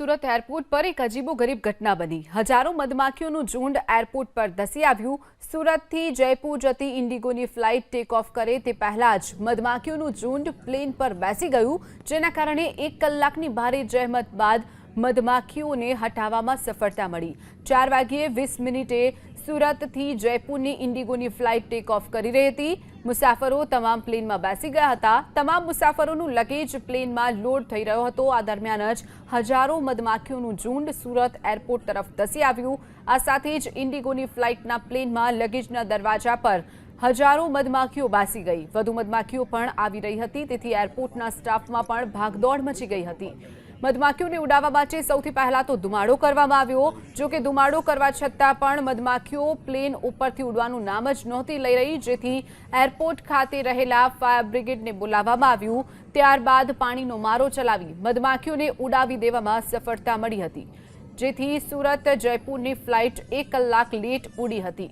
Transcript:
Surat airport પર એક અજીબોગરીબ ઘટના બની। હજારો મધમાખીઓનું ઝુંડ એરપોર્ટ પર ધસી આવ્યું। સુરતથી જયપુર જતી ઇન્ડિગોની ફ્લાઇટ ટેક ઓફ કરે તે પહેલા જ મધમાખીઓનું ઝુંડ પ્લેન પર બેસી ગયું, જેના કારણે 1 કલાકની ભારે જહેમત બાદ મધમાખીઓને હટાવવામાં સફળતા મળી। 4:20 સુરતથી જયપુરની ઇન્ડિગોની ફ્લાઇટ ટેક ઓફ કરી રહી હતી। મુસાફરો તમામ પ્લેનમાં બેસી ગયા હતા। તમામ મુસાફરોનું લગેજ પ્લેનમાં લોડ થઈ રહ્યો હતો। આ દરમિયાન જ હજારો મધમાખીઓનું ઝુંડ સુરત એરપોર્ટ તરફ ધસી આવ્યું। આ સાથે જ ઇન્ડિગોની ફ્લાઇટના પ્લેનમાં લગેજના દરવાજા પર હજારો મધમાખીઓ બેસી ગઈ। વધુ મધમાખીઓ પણ આવી રહી હતી, તેથી એરપોર્ટના સ્ટાફમાં પણ ભાગદોડ મચી ગઈ હતી। મધમાખીઓને ઉડાવવા માટે સૌથી પહેલા તો ધુમાડો કરવામાં આવ્યો। જો કે ધુમાડો કરવા છતાં પણ મધમાખીઓ પ્લેન ઉપરથી ઉડવાનું નામ જ નહોતી લઈ રહી, જેથી એરપોર્ટ ખાતે રહેલા ફાયર બ્રિગેડને બોલાવવામાં આવ્યું। ત્યારબાદ પાણીનો મારો ચલાવી મધમાખીઓને ઉડાવી દેવામાં સફળતા મળી હતી, જેથી સુરત જયપુરની ફ્લાઇટ 1 કલાક લેટ ઉડી હતી।